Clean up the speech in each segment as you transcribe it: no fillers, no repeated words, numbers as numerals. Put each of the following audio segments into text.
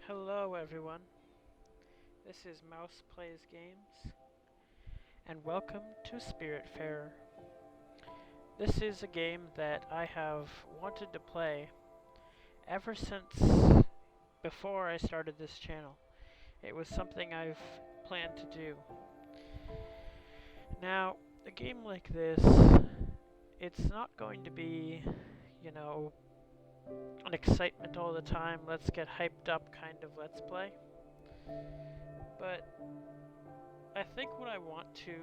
Hello everyone, this is Mouse Plays Games, and welcome to Spiritfarer. This is a game that I have wanted to play ever since before I started this channel. It was something I've planned to do. Now, a game like this, it's not going to be, you know, an excitement all the time, let's get hyped up kind of let's play. But I think what I want to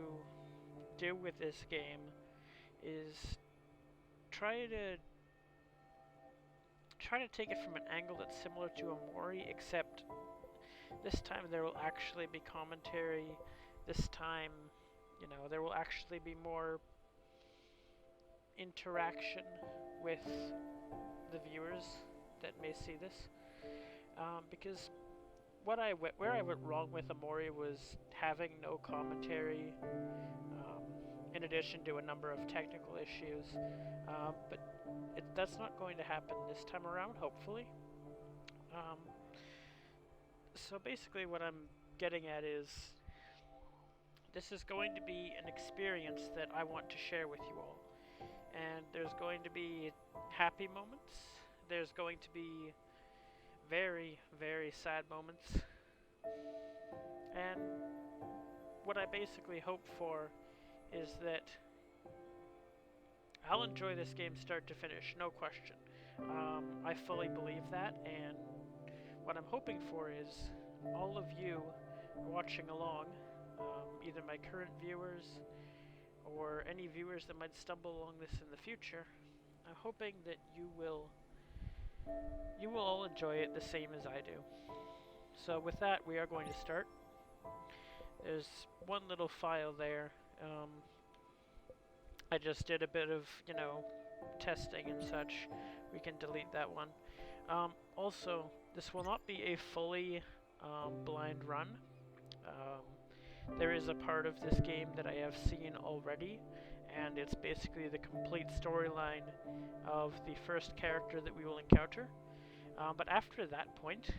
do with this game is try to take it from an angle that's similar to Amori, except this time there will actually be commentary. This time, there will actually be more interaction with the viewers that may see this. Because where I went wrong with Amori was having no commentary, in addition to a number of technical issues. But that's not going to happen this time around, hopefully. So basically what I'm getting at is this is going to be an experience that I want to share with you all. And there's going to be happy moments. There's going to be very, very sad moments. And what I basically hope for is that I'll enjoy this game start to finish, no question. I fully believe that, and what I'm hoping for is all of you watching along, either my current viewers or any viewers that might stumble along this in the future. I'm hoping that you will all enjoy it the same as I do. So with that, we are going to start. There's one little file there. I just did a bit of, testing and such. We can delete that one. Also, this will not be a fully blind run. There is a part of this game that I have seen already, and it's basically the complete storyline of the first character that we will encounter. But after that point,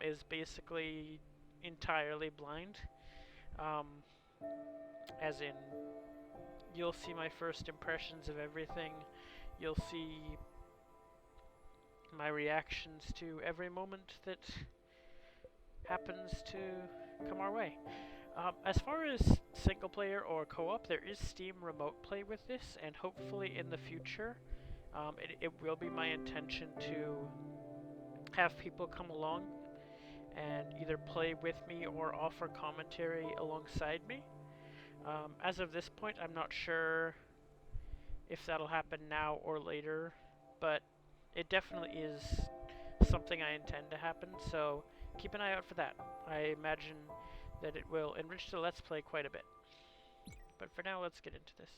is basically entirely blind. As in, you'll see my first impressions of everything. You'll see my reactions to every moment that happens to come our way. As far as single player or co-op, there is Steam Remote Play with this, and hopefully in the future, it will be my intention to have people come along and either play with me or offer commentary alongside me. As of this point, I'm not sure if that'll happen now or later, but it definitely is something I intend to happen, so keep an eye out for that. I imagine that it will enrich the Let's Play quite a bit. But for now, let's get into this.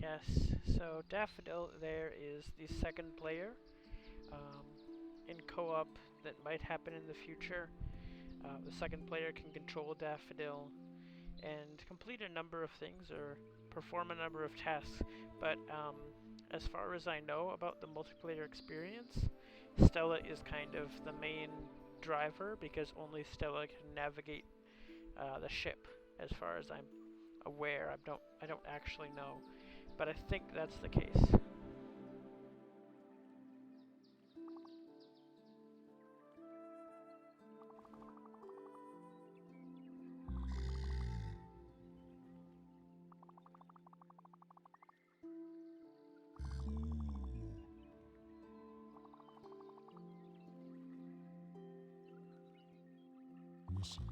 Yes, so Daffodil there is the second player. In co-op that might happen in the future, the second player can control Daffodil and complete a number of things or perform a number of tasks, but as far as I know about the multiplayer experience, Stella is kind of the main driver because only Stella can navigate the ship, as far as I'm aware. I don't actually know, but I think that's the case. Listen.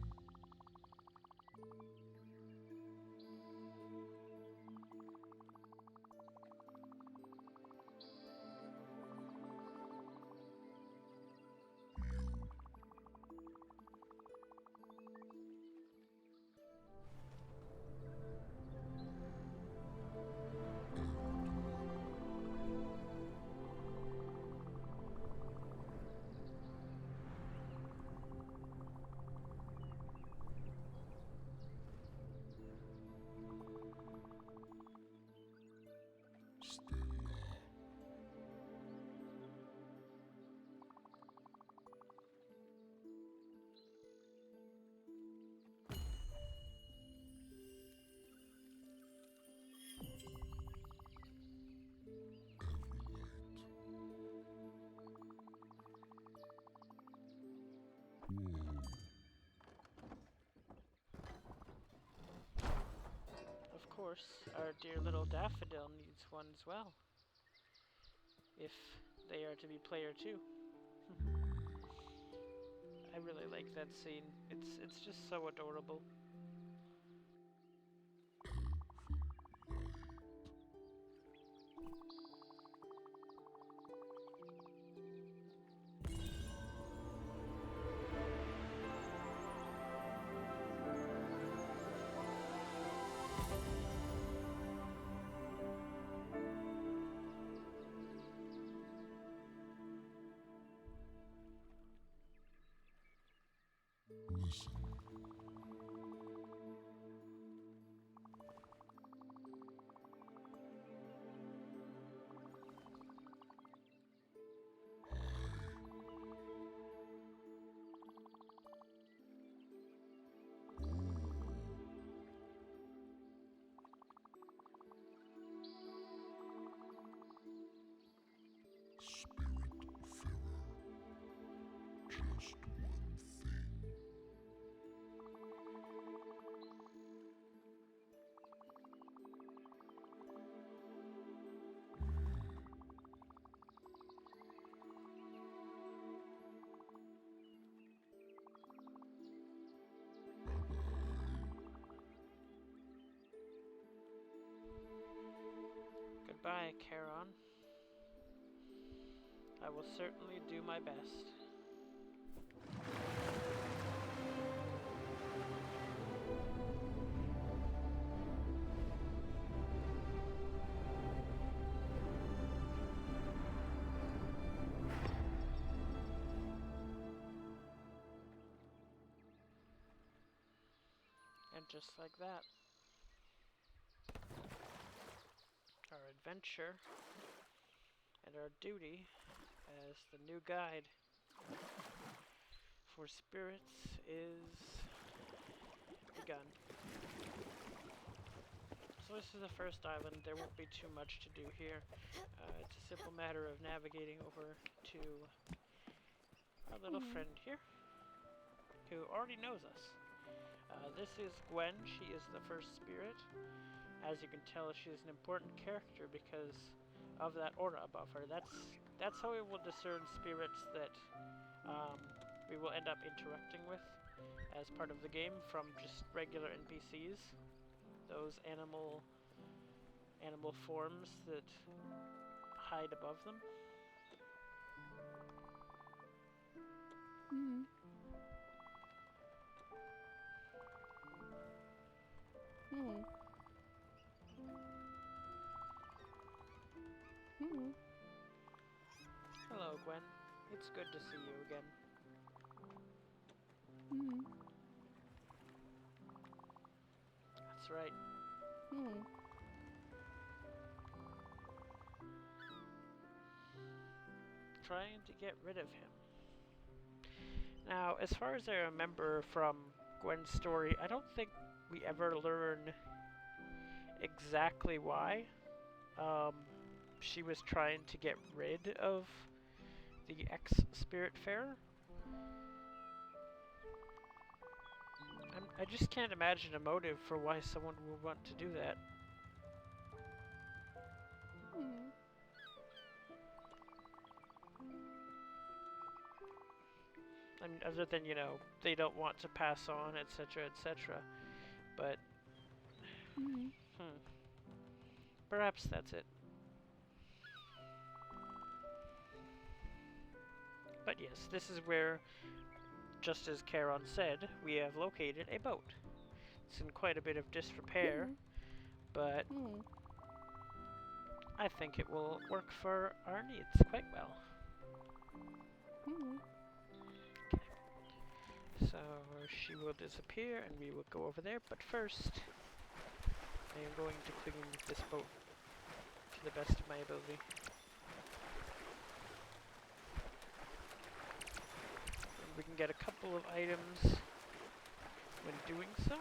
Of course, our dear little daffodil needs one as well, if they are to be player 2. I really like that scene. It's just so adorable. Listen. Spiritfarer. Just one thing. Goodbye, Charon. I will certainly do my best. And just like that, our adventure and our duty as the new guide for spirits is begun. So this is the first island. There won't be too much to do here. It's a simple matter of navigating over to our little friend here, who already knows us. This is Gwen. She is the first spirit. As you can tell, she is an important character because of that aura above her. That's how we will discern spirits that we will end up interacting with as part of the game from just regular NPCs. Those animal forms that hide above them. Hello, Gwen. It's good to see you again. That's right. trying to get rid of him. Now, as far as I remember from Gwen's story, I don't think we ever learn exactly why she was trying to get rid of the ex-Spiritfarer. I just can't imagine a motive for why someone would want to do that. I mean, other than, you know, they don't want to pass on, etc., etc. But, perhaps that's it. But yes, this is where, just as Charon said, we have located a boat. It's in quite a bit of disrepair, but I think it will work for our needs quite well. Okay. So she will disappear and we will go over there, but first I am going to clean this boat to the best of my ability. And we can get a couple of items when doing so.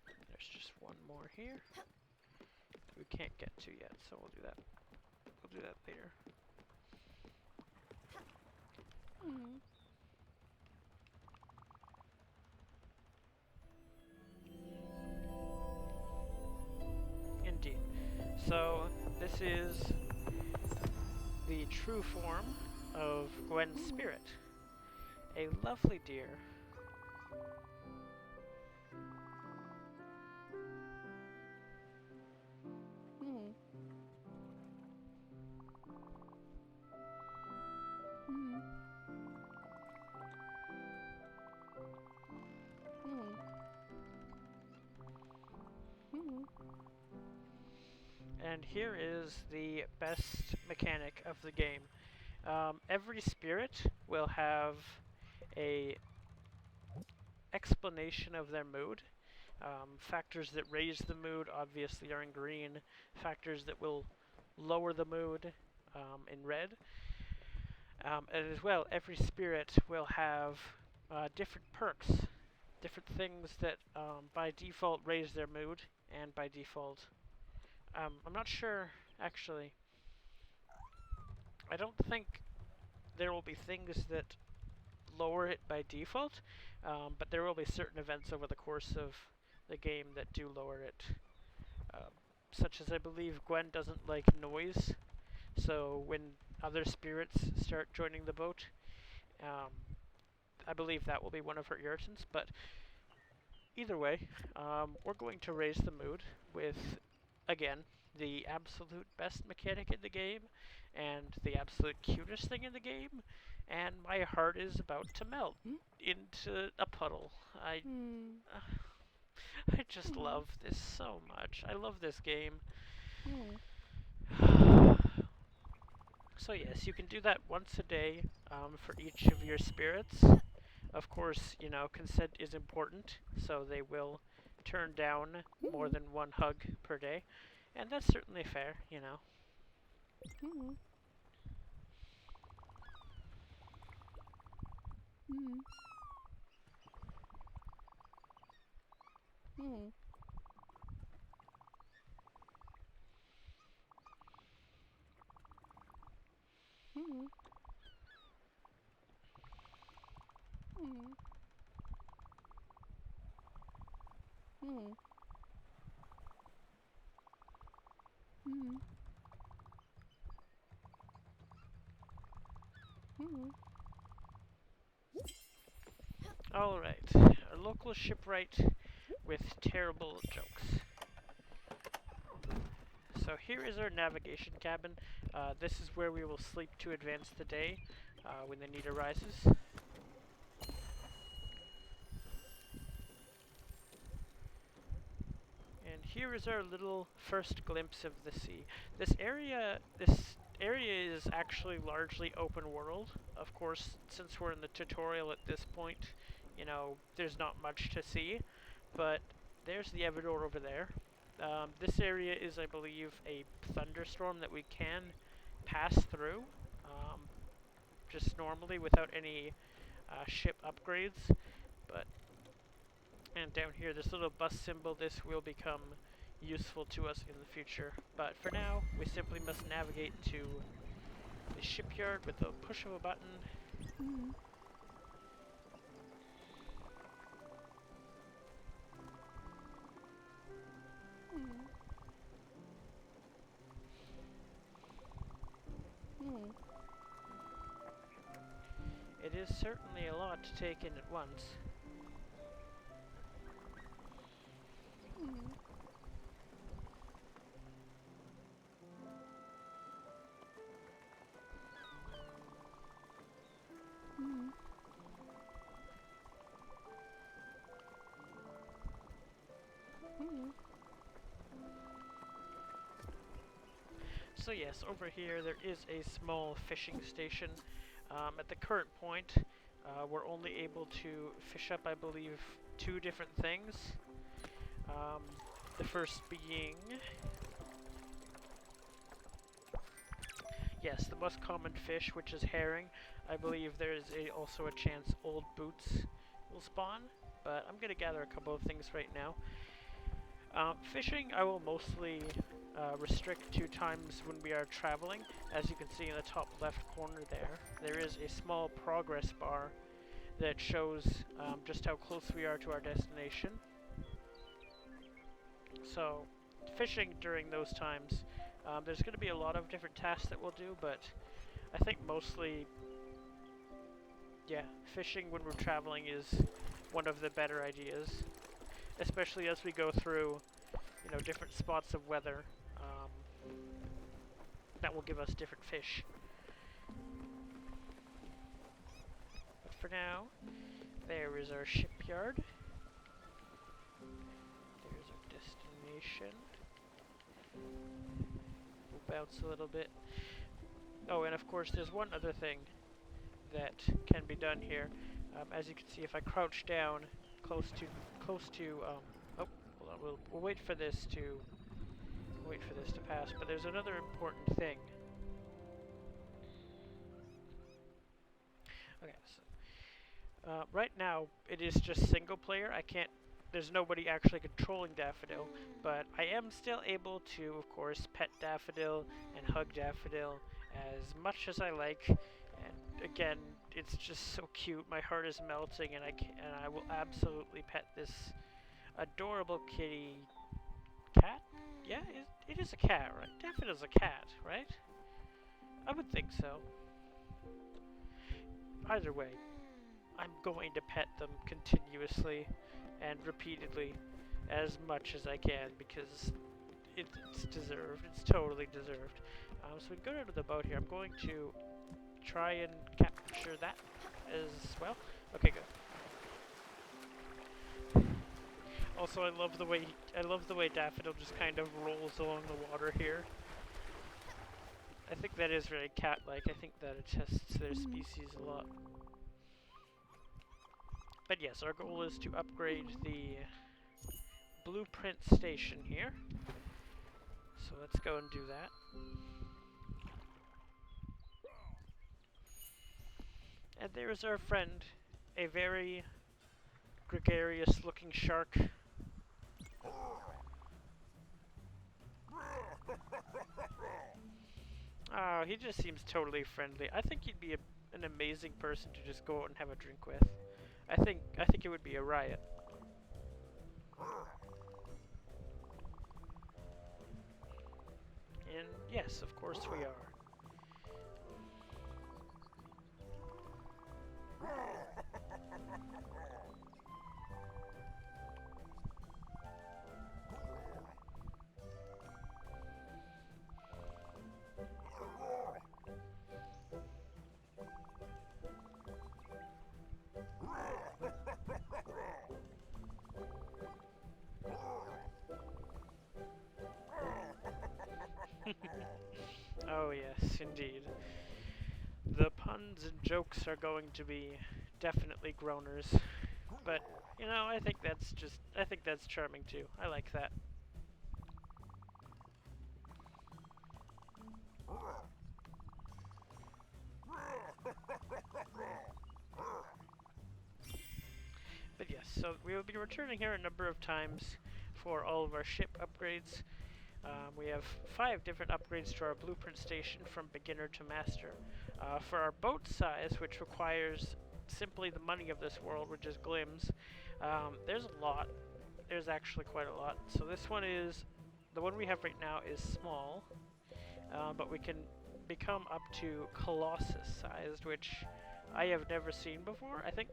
There's just one more here we can't get to yet, so we'll do that. We'll do that later. Indeed. So this is the true form of Gwen's spirit. A lovely deer. And here is the best mechanic of the game. Every spirit will have a explanation of their mood. Factors that raise the mood obviously are in green. Factors that will lower the mood in red. And as well, every spirit will have different perks, different things that by default raise their mood, and by default I'm not sure, actually. I don't think there will be things that lower it by default, but there will be certain events over the course of the game that do lower it. Such as I believe Gwen doesn't like noise, so when other spirits start joining the boat, I believe that will be one of her irritants, but either way, we're going to raise the mood with, again, the absolute best mechanic in the game, and the absolute cutest thing in the game, and my heart is about to melt into a puddle. I just love this so much. I love this game. So yes, you can do that once a day for each of your spirits. Of course, you know, consent is important, so they will turn down more than one hug per day. And that's certainly fair, you know. Alright, a local shipwright with terrible jokes. So here is our navigation cabin. This is where we will sleep to advance the day when the need arises. And here is our little first glimpse of the sea. This area is actually largely open world. Of course, since we're in the tutorial at this point, you know, there's not much to see. But there's the Evador over there. This area is, I believe, a thunderstorm that we can pass through, just normally without any ship upgrades. But and down here, this little bus symbol, this will become useful to us in the future. But for now, we simply must navigate to the shipyard with the push of a button. It is certainly a lot to take in at once. So yes, over here there is a small fishing station. At the current point, we're only able to fish up, I believe, 2 different things. The first being... yes, the most common fish, which is herring. I believe there is also a chance old boots will spawn, but I'm going to gather a couple of things right now. Fishing, I will mostly restrict to times when we are traveling. As you can see in the top left corner there is a small progress bar that shows just how close we are to our destination. So, fishing during those times, there's going to be a lot of different tasks that we'll do, but I think mostly, yeah, fishing when we're traveling is one of the better ideas, especially as we go through, you know, different spots of weather. That will give us different fish. But for now, there is our shipyard. There's our destination. We'll bounce a little bit. Oh, and of course, there's one other thing that can be done here. As you can see, if I crouch down close to, oh, hold on, we'll wait for this to pass. But there's another important thing. Okay, so right now it is just single player. There's nobody actually controlling Daffodil, but I am still able to, of course, pet Daffodil and hug Daffodil as much as I like. And again, it's just so cute. My heart is melting, and I will absolutely pet this adorable kitty cat. Yeah, it is a cat, right? Daffodil's a cat, right? I would think so. Either way, I'm going to pet them continuously and repeatedly as much as I can because it's deserved. It's totally deserved. So we can go down to the boat here. I'm going to try and capture that as well. Okay, good. Also, I love the way Daffodil just kind of rolls along the water here. I think that is very cat-like. I think that attests to their species a lot. But yes, our goal is to upgrade the blueprint station here. So let's go and do that. And there's our friend, a very gregarious looking shark. Oh, he just seems totally friendly. I think he'd be an amazing person to just go out and have a drink with. I think it would be a riot. And yes, of course we are. Oh yes, indeed. The puns and jokes are going to be definitely groaners. But, you know, I think that's charming too. I like that. so we will be returning here a number of times for all of our ship upgrades. We have 5 different upgrades to our blueprint station from beginner to master. For our boat size, which requires simply the money of this world, which is glims, there's a lot. There's actually quite a lot. So this one is, the one we have right now is small, but we can become up to Colossus sized, which I have never seen before. I think,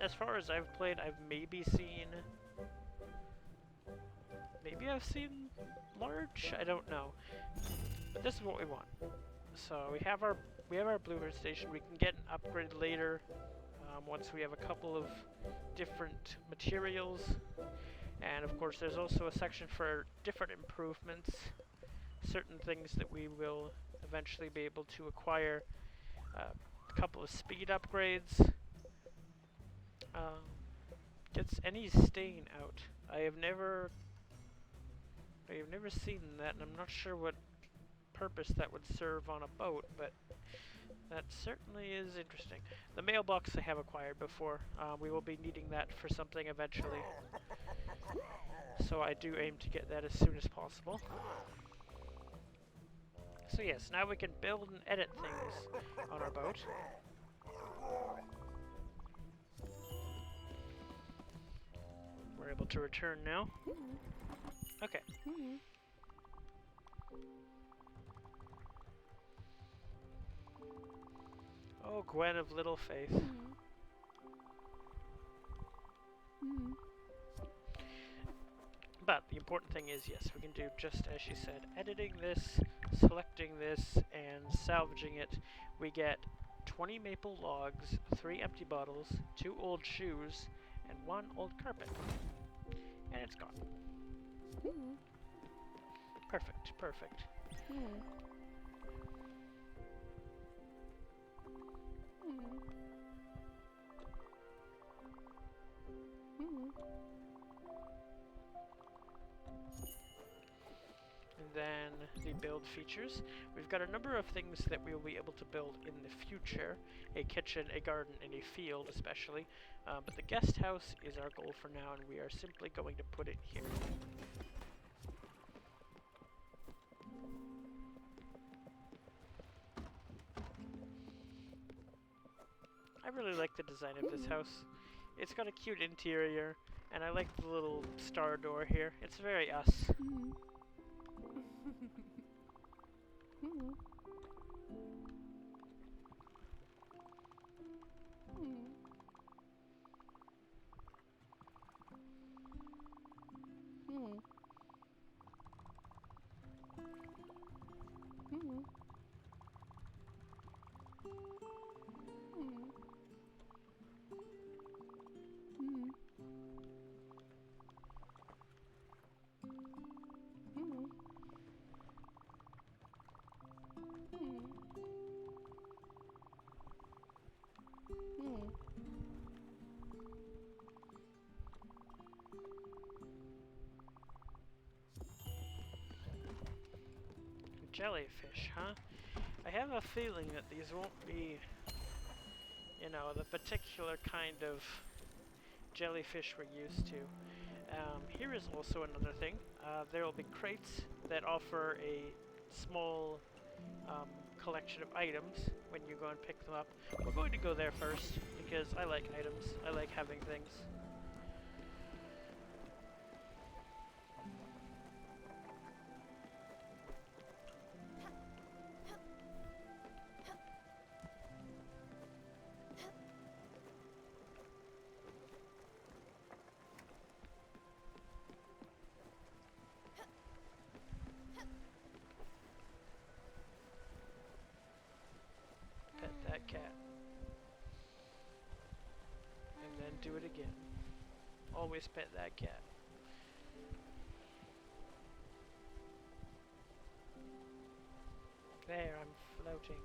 as far as I've played, I've maybe I've seen large? I don't know. But this is what we want. So we have our blueprint station. We can get an upgrade later once we have a couple of different materials. And of course there's also a section for different improvements. Certain things that we will eventually be able to acquire. A couple of speed upgrades. Gets any stain out. I have never seen that, and I'm not sure what purpose that would serve on a boat, but that certainly is interesting. The mailbox I have acquired before. We will be needing that for something eventually. So I do aim to get that as soon as possible. So yes, now we can build and edit things on our boat. We're able to return now. Okay. Oh, Gwen of Little Faith. But the important thing is, yes, we can do just as she said. Editing this, selecting this, and salvaging it. We get 20 maple logs, 3 empty bottles, 2 old shoes, and 1 old carpet. And it's gone. Perfect, perfect. And then the build features. We've got a number of things that we will be able to build in the future. A kitchen, a garden, and a field especially. But the guest house is our goal for now, and we are simply going to put it here. I really like the design of this house. It's got a cute interior, and I like the little star door here. It's very us. Jellyfish, huh? I have a feeling that these won't be, you know, the particular kind of jellyfish we're used to. Here is also another thing. There will be crates that offer a small collection of items when you go and pick them up. We're going to go there first because I like items. I like having things. Pet that cat. And then do it again. Always pet that cat. There, I'm floating.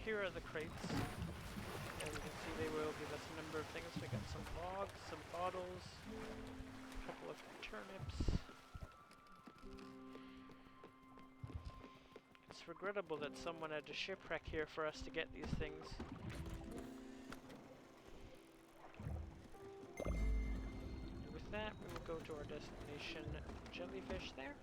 here are the crates. As you can see, they will give us a number of things. We got some logs, some bottles, a couple of turnips. It's regrettable that someone had to shipwreck here for us to get these things. And with that, we will go to our destination, jellyfish there.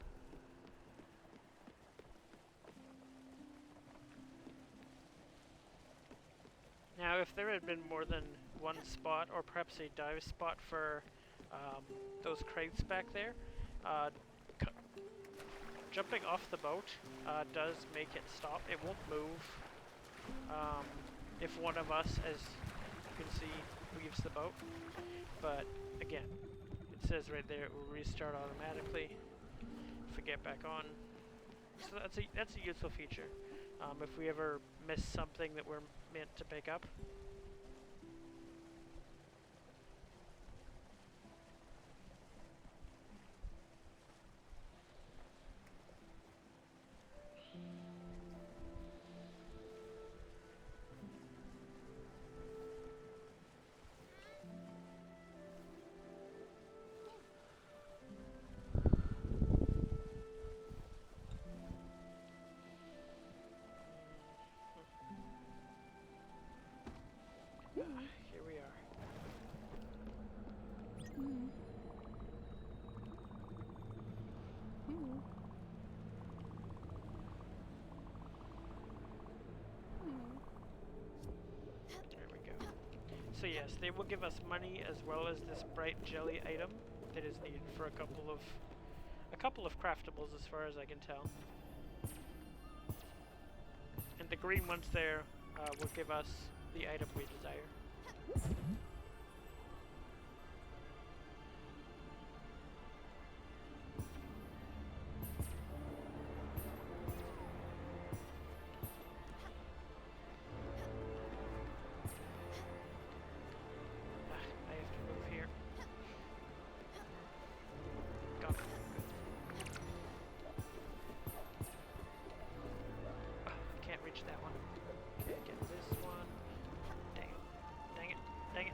Now, if there had been more than one spot, or perhaps a dive spot for those crates back there, jumping off the boat does make it stop. It won't move if one of us, as you can see, leaves the boat. But again, it says right there it will restart automatically if we get back on. So that's a useful feature. If we ever miss something that we're meant to pick up. Here we are. There we go. So yes, they will give us money as well as this bright jelly item that is needed for a couple of craftables as far as I can tell. And the green ones there will give us the item we desire. I have to move here. Got it. Can't reach that one. Okay, get this one. Dang it. Dang it. Dang it.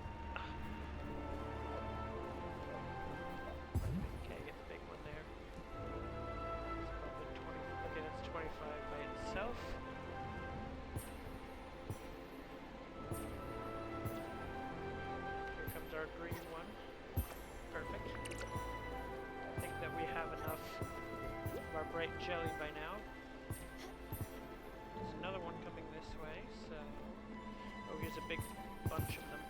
Okay, get the big one there. It's probably 20. Okay, that's 25 by itself. Here comes our green one. Perfect. I think that we have enough of our bright jelly by now. There's another one coming this way, so... Oh, here's a big bunch of them.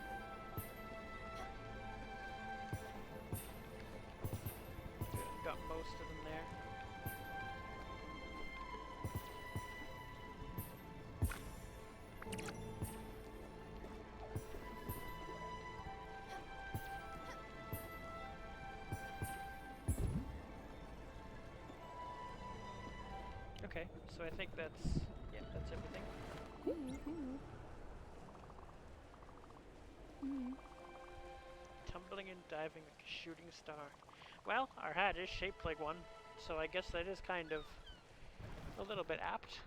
Good, got most of them there. Okay, so I think that's everything. Tumbling and diving like a shooting star. Well, our hat is shaped like one, so I guess that is kind of a little bit apt.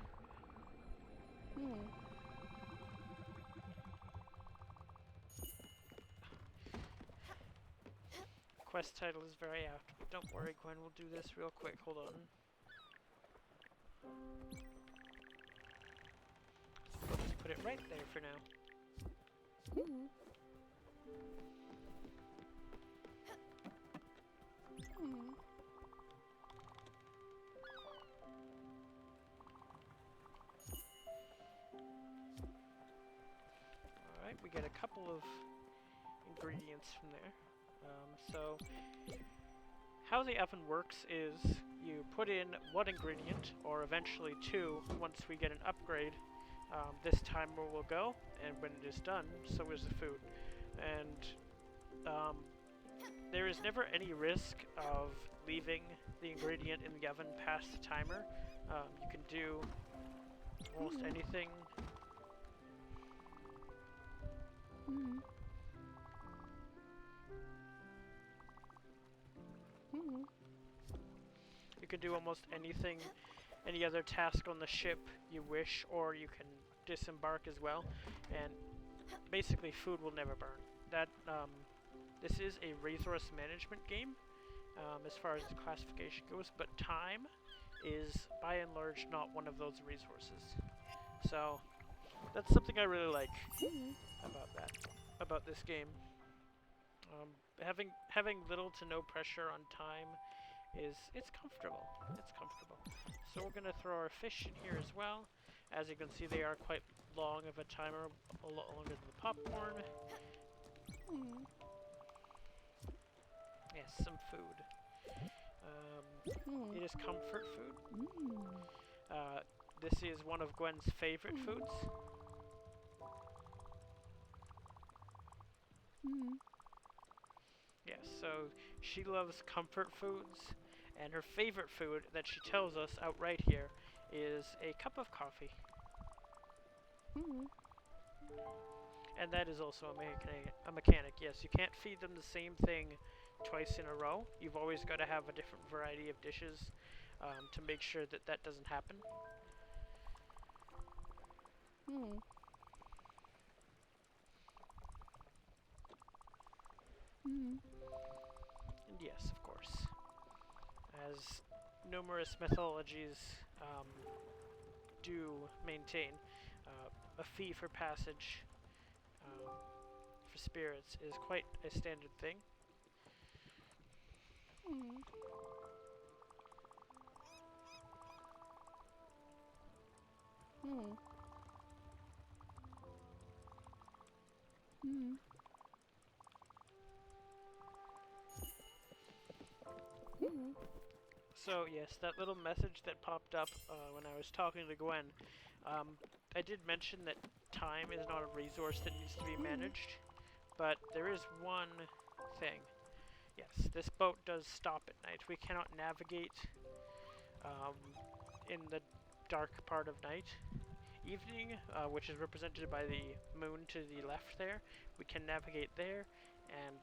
Quest title is very apt, but don't worry, Gwen, we'll do this real quick. Hold on. We'll just put it right there for now. Alright, we get a couple of ingredients from there. So, how the oven works is you put in one ingredient, or eventually two, once we get an upgrade. This timer will go, and when it is done, so is the food. And there is never any risk of leaving the ingredient in the oven past the timer. You can do almost anything. You can do almost anything, any other task on the ship you wish, or you can disembark as well, and basically food will never burn. That this is a resource management game as far as the classification goes, but time is by and large not one of those resources. So that's something I really like about this game. Having little to no pressure on time it's comfortable. It's comfortable. So we're gonna throw our fish in here as well. As you can see, they are quite long of a timer, a lot longer than the popcorn. Yes, some food. It is comfort food. This is one of Gwen's favorite foods. Yes, so she loves comfort foods, and her favorite food that she tells us outright here is a cup of coffee. And that is also a mechanic. Yes, you can't feed them the same thing twice in a row. You've always got to have a different variety of dishes to make sure that that doesn't happen. And yes, of course, as numerous mythologies do maintain, a fee for passage for spirits is quite a standard thing. So yes, that little message that popped up when I was talking to Gwen, I did mention that time is not a resource that needs to be managed, but there is one thing. Yes, this boat does stop at night. We cannot navigate in the dark part of night. Evening, which is represented by the moon to the left there, we can navigate there, and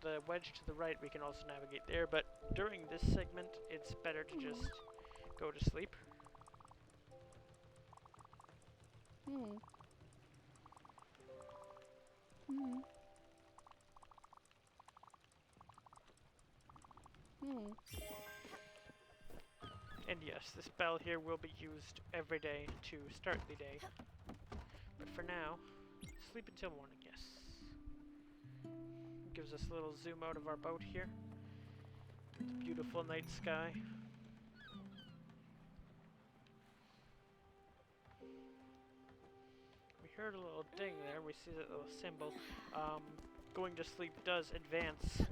the wedge to the right we can also navigate there, but during this segment it's better to just go to sleep. And yes, this bell here will be used every day to start the day. But for now, sleep until morning, yes. Gives us a little zoom out of our boat here. The beautiful night sky. We heard a little ding there, we see that little symbol. Going to sleep does advance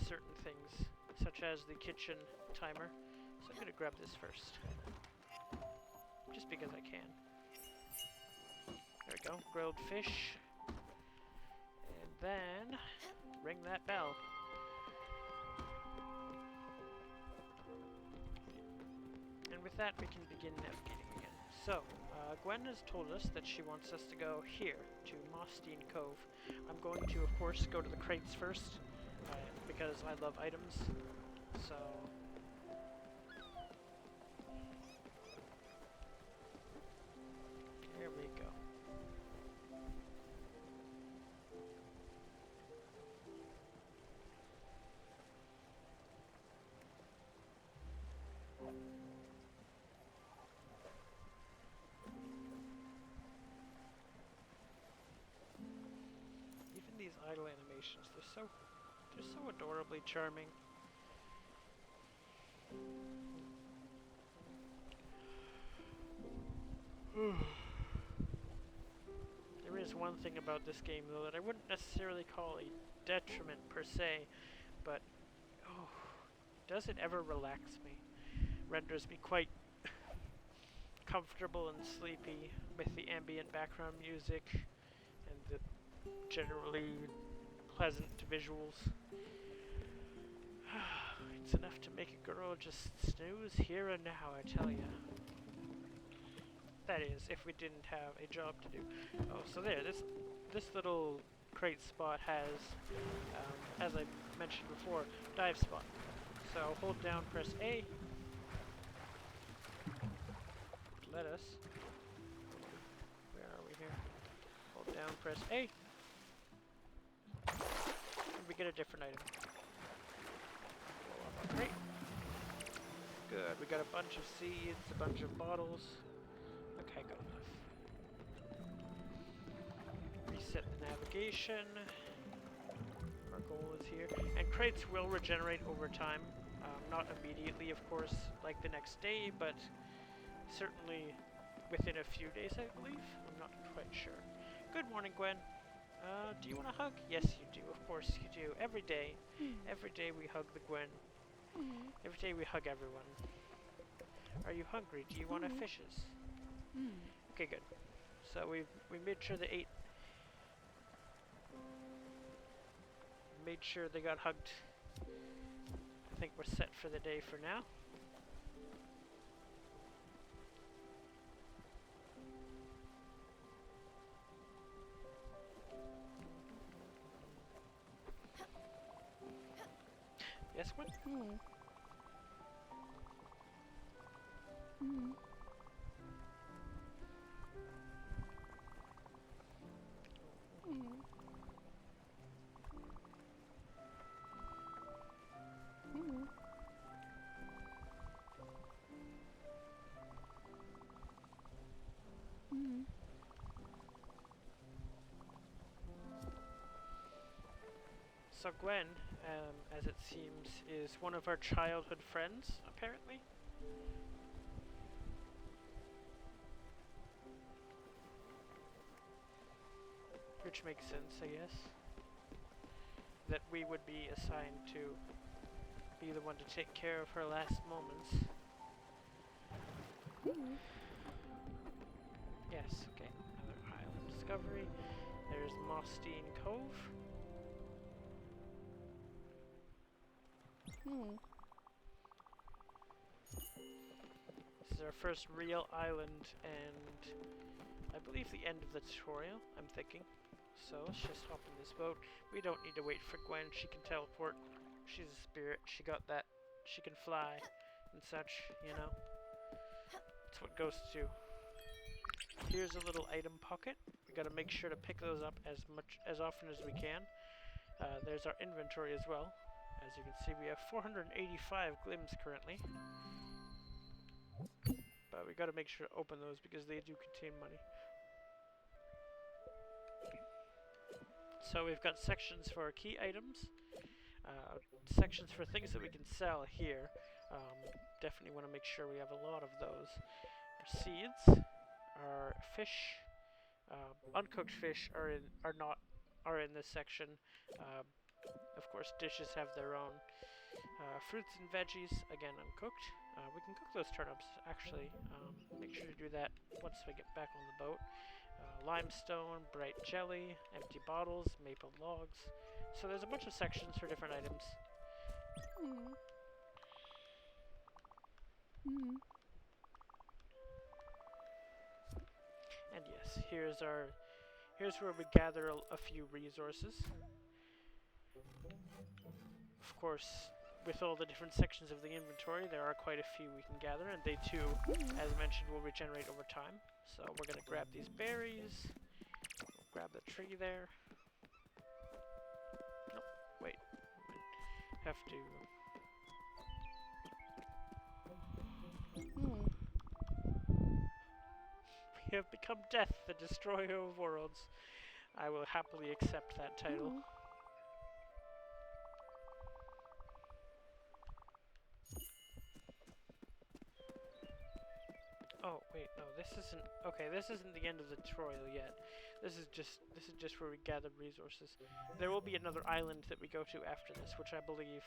certain things, such as the kitchen timer. So I'm gonna grab this first. Just because I can. There we go, grilled fish. And then, ring that bell. And with that, we can begin navigating again. So, Gwen has told us that she wants us to go here, to Mossstein Cove. I'm going to, of course, go to the crates first, because I love items. So, here we go. Even these idle animations, they're so adorably charming. There is one thing about this game, though, that I wouldn't necessarily call a detriment per se, but oh, does it ever relax me? Renders me quite comfortable and sleepy with the ambient background music and the generally pleasant visuals. It's enough to make a girl just snooze here and now, I tell ya. That is, if we didn't have a job to do. Oh, so there, this little crate spot has, as I mentioned before, dive spot. So hold down, press A. Let us down, press A. And we get a different item. Roll up our crate. Good, we got a bunch of seeds, a bunch of bottles. Okay, good enough. Reset the navigation. Our goal is here. And crates will regenerate over time. Not immediately, of course, like the next day, but certainly within a few days, I believe. I'm not quite sure. Good morning, Gwen. Do you want a hug? Yes, you do. Of course you do. Every day. Every day we hug the Gwen. Every day we hug everyone. Are you hungry? Do you want a fishes? Okay, good. So we made sure the 8 made sure they got hugged. I think we're set for the day for now. Yes, Gwen? So Gwen, as it seems, is one of our childhood friends, apparently. Which makes sense, I guess. That we would be assigned to be the one to take care of her last moments. Yes, okay. Another island discovery. There's Mossstein Cove. This is our first real island, and I believe the end of the tutorial, I'm thinking. So let's just hop in this boat. We don't need to wait for Gwen, she can teleport. She's a spirit, she got that. She can fly and such, you know. That's what ghosts do. Here's a little item pocket. We gotta make sure to pick those up as often as we can. There's our inventory as well. As you can see, we have 485 glims currently. But we gotta make sure to open those because they do contain money. So we've got sections for our key items, sections for things that we can sell here. Definitely want to make sure we have a lot of those. Our seeds, our fish, uncooked fish are in this section. Of course, dishes have their own. Fruits and veggies, again, uncooked. We can cook those turnips, actually. Make sure to do that once we get back on the boat. Limestone, bright jelly, empty bottles, maple logs. So there's a bunch of sections for different items. And yes, here's where we gather a few resources. Of course, with all the different sections of the inventory, there are quite a few we can gather, and they too, as mentioned, will regenerate over time. So we're going to grab these berries. We'll grab the tree there. Nope, wait. Have to... We have become Death, the Destroyer of Worlds. I will happily accept that title. Oh, wait, no, this isn't... Okay, this isn't the end of the tutorial yet. This is just where we gather resources. There will be another island that we go to after this, which I believe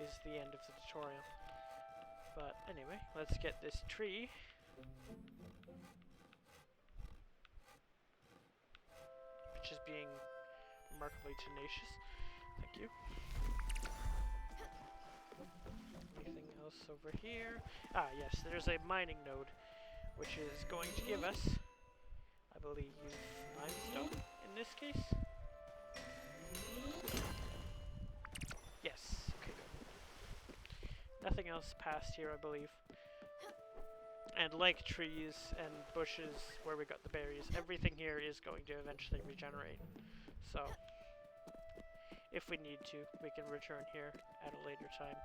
is the end of the tutorial. But anyway, let's get this tree. Which is being remarkably tenacious. Thank you. Anything else over here? Ah, yes, there's a mining node, which is going to give us, I believe, limestone in this case. Yes, okay, good. Nothing else past here, I believe. And like trees and bushes where we got the berries, everything here is going to eventually regenerate. So, if we need to, we can return here at a later time.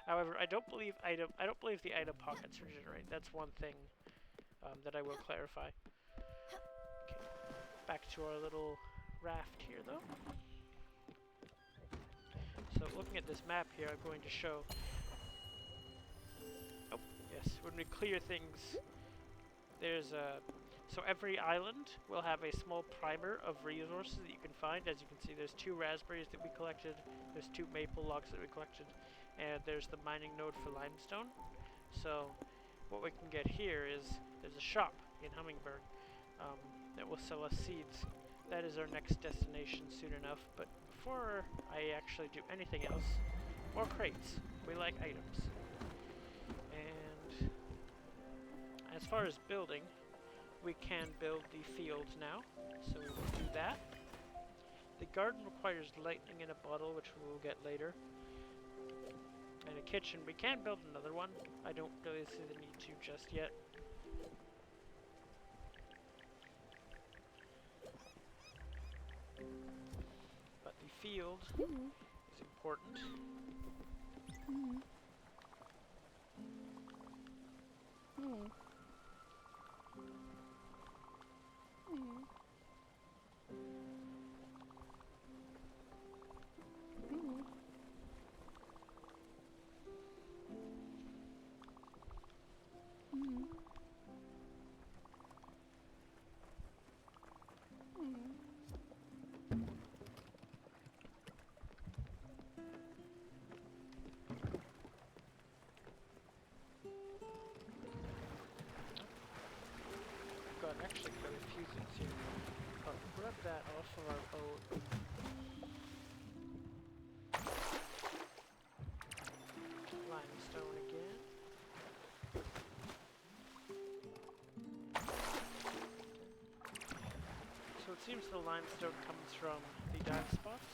However, I don't believe the item pockets regenerate. That's one thing that I will clarify. Okay, back to our little raft here, though. So, looking at this map here, I'm going to show. Oh, yes. When we clear things, there's a. So every island will have a small primer of resources that you can find. As you can see, there's 2 raspberries that we collected, there's 2 maple logs that we collected, and there's the mining node for limestone. So what we can get here is, there's a shop in Hummingbird that will sell us seeds. That is our next destination soon enough, but before I actually do anything else, more crates. We like items. And as far as building, we can build the fields now, so we will do that. The garden requires lightning in a bottle, which we will get later. And a kitchen, we can build another one. I don't really see the need to just yet. But the field is important. God, actually got a few things here. Grab that off of our boat. Limestone again. So it seems the limestone comes from the dive spots.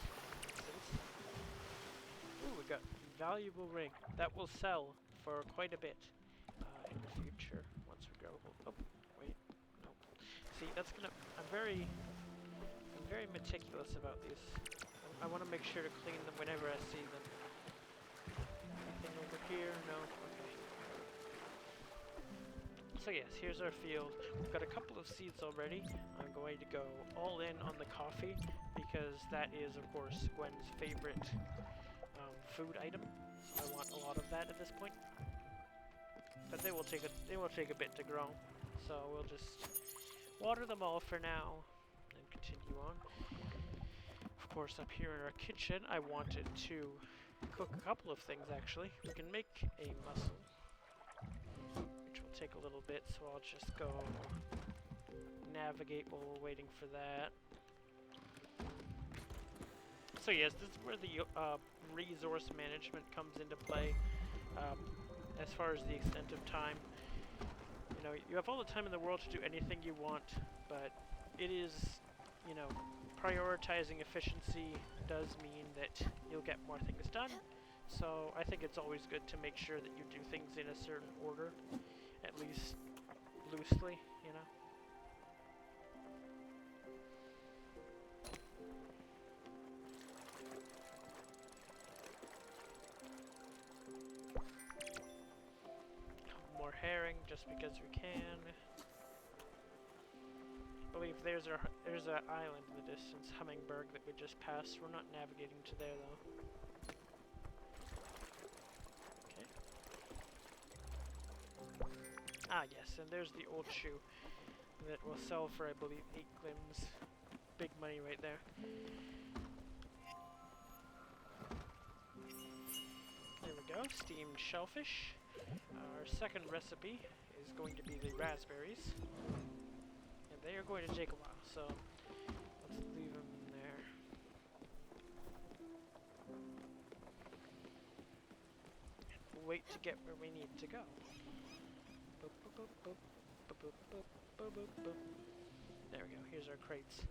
Ooh, we got valuable ring. That will sell for quite a bit in the future once we go. Oh, wait, no. See, that's gonna. I'm very meticulous about these. I want to make sure to clean them whenever I see them. Anything over here? No. Okay. So yes, here's our field. We've got a couple of seeds already. I'm going to go all in on the coffee because that is, of course, Gwen's favorite food item. So I want a lot of that at this point. But they will take a bit to grow. So we'll just water them all for now and continue on. Of course, up here in our kitchen, I wanted to cook a couple of things actually. We can make a mussel, which will take a little bit, so I'll just go navigate while we're waiting for that. So yes, this is where the resource management comes into play. As far as the extent of time, you know, you have all the time in the world to do anything you want, but it is, you know, prioritizing efficiency does mean that you'll get more things done. So I think it's always good to make sure that you do things in a certain order, at least loosely, you know. More herring, just because we can. I believe there's an island in the distance, Hummingbird, that we just passed. We're not navigating to there though. Okay. Ah yes, and there's the old shoe that will sell for, I believe, 8 glims. Big money right there. There we go, steamed shellfish. Our second recipe is going to be the raspberries. And they are going to take a while, so let's leave them there. And we'll wait to get where we need to go. Boop, boop, boop, boop, boop, boop, boop, boop, boop, boop. There we go, here's our crates.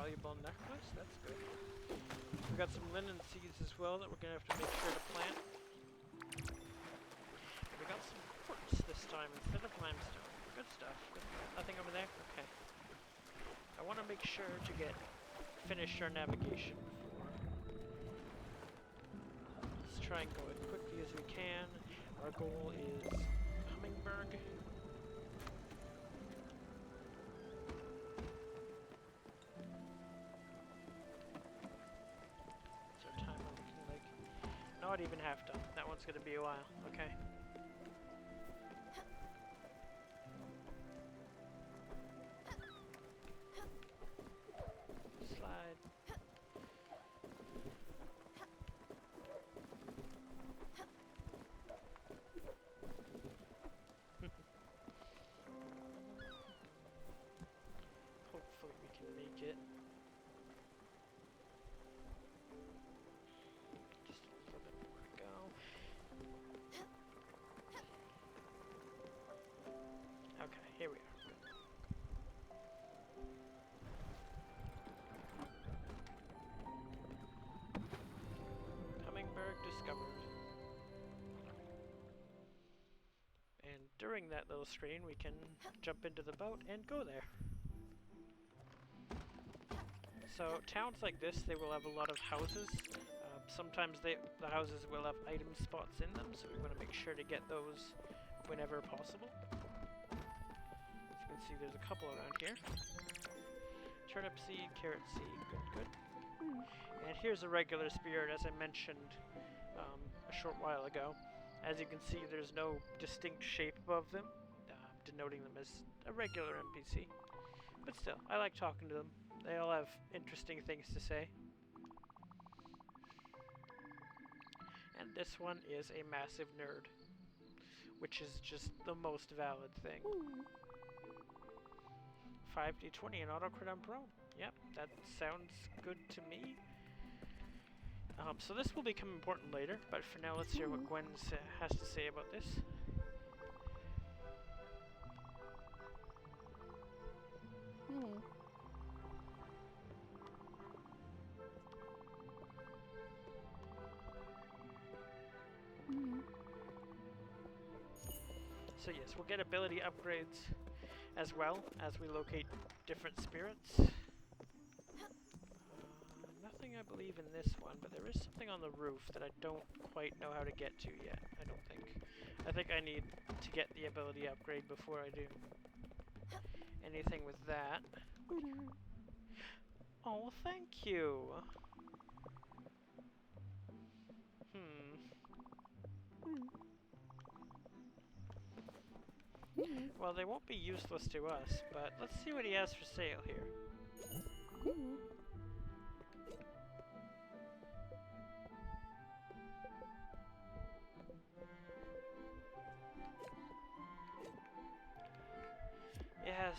valuable necklace. That's good. We got some linen seeds as well that we're gonna have to make sure to plant. We got some quartz this time instead of limestone. Good stuff. Good. Nothing over there? Okay. I want to make sure to finish our navigation before. Let's try and go as quickly as we can. Our goal is Hummingbird. What's our timer looking like? Not even half done. That one's gonna be a while. Okay. Slide. Hopefully we can make it. Just a little bit more to go. Okay, here we are. Good. Hummingbird discovered. And during that little screen, we can jump into the boat and go there. So towns like this, they will have a lot of houses. Sometimes the houses will have item spots in them, so we want to make sure to get those whenever possible. As you can see, there's a couple around here. Turnip seed, carrot seed, good, good. And here's a regular spirit, as I mentioned a short while ago. As you can see, there's no distinct shape above them, denoting them as a regular NPC. But still, I like talking to them. They all have interesting things to say. And this one is a massive nerd, which is just the most valid thing. 5d20 and auto crit on prone. Yep, that sounds good to me. So this will become important later, but for now let's hear what Gwen has to say about this. So yes, we'll get ability upgrades as well as we locate different spirits. Nothing I believe in this one, but there is something on the roof that I don't quite know how to get to yet, I don't think. I think I need to get the ability upgrade before I do anything with that. Oh, thank you! Well, they won't be useless to us, but let's see what he has for sale here. Yes,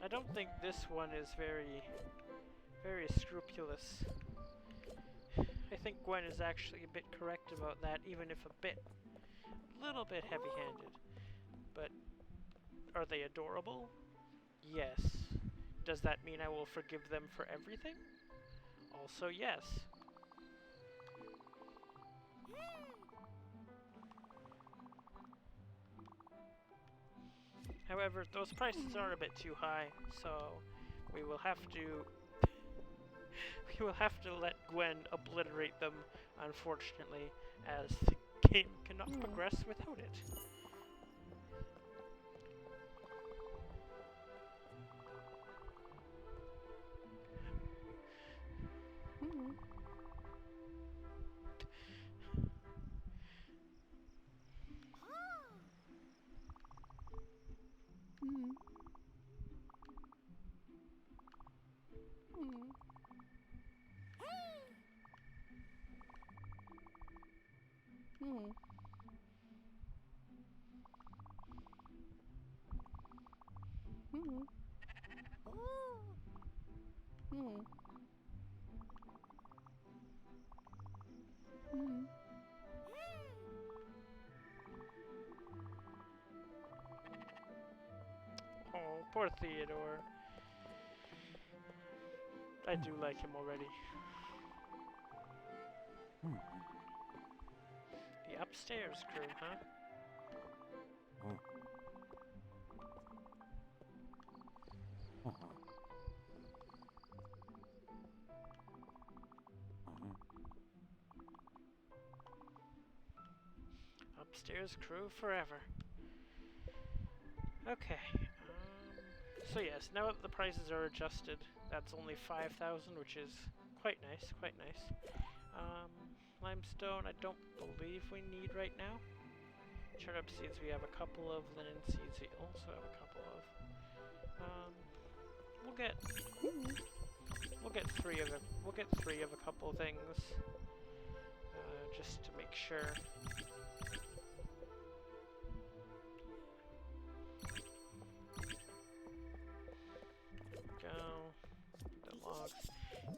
I don't think this one is very scrupulous. I think Gwen is actually a bit correct about that, even if a little bit heavy-handed. But are they adorable? Yes. Does that mean I will forgive them for everything? Also, yes. However, those prices are a bit too high, so we will have to let Gwen obliterate them, unfortunately, as the game cannot progress without it. Oh, poor Theodore. I do like him already. The upstairs crew, huh? Upstairs crew forever. Okay. So yes, now that the prices are adjusted, that's only 5,000, which is quite nice, quite nice. Limestone, I don't believe we need right now. Turnip seeds, we have a couple of. Linen seeds, we also have a couple of. We'll get three of it. We'll get three of a couple things, just to make sure. The logs.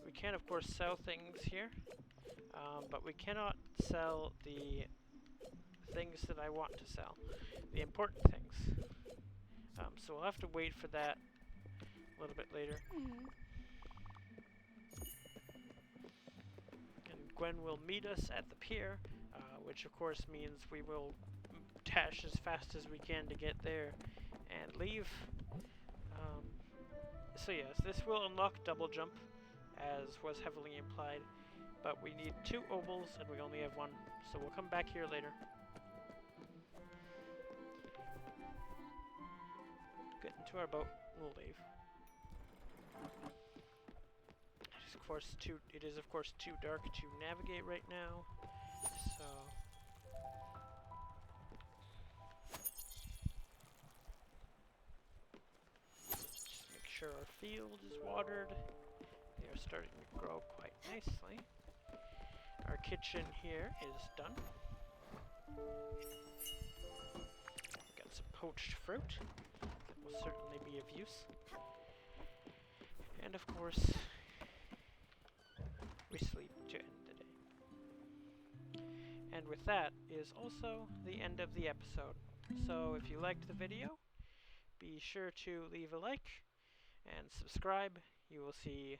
We can, of course, sell things here, but we cannot sell the things that I want to sell, the important things. So we'll have to wait for that a little bit later. And Gwen will meet us at the pier, which of course means we will dash as fast as we can to get there and leave. So yes, this will unlock double jump, as was heavily implied, but we need 2 ovals and we only have 1, so we'll come back here later. Get into our boat, we'll leave. It is of course too dark to navigate right now, so just make sure our field is watered. They are starting to grow quite nicely. Our kitchen here is done. Got some poached fruit that will certainly be of use. And of course, we sleep to end the day. And with that is also the end of the episode. So if you liked the video, be sure to leave a like and subscribe. You will see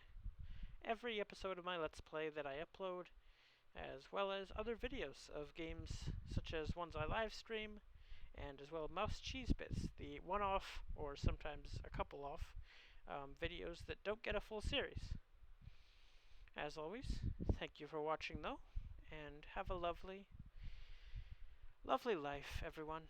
every episode of my Let's Play that I upload, as well as other videos of games such as ones I live stream, and as well Mouse Cheese Bits, the one-off, or sometimes a couple-off, videos that don't get a full series. As always, thank you for watching though, and have a lovely, lovely life, everyone.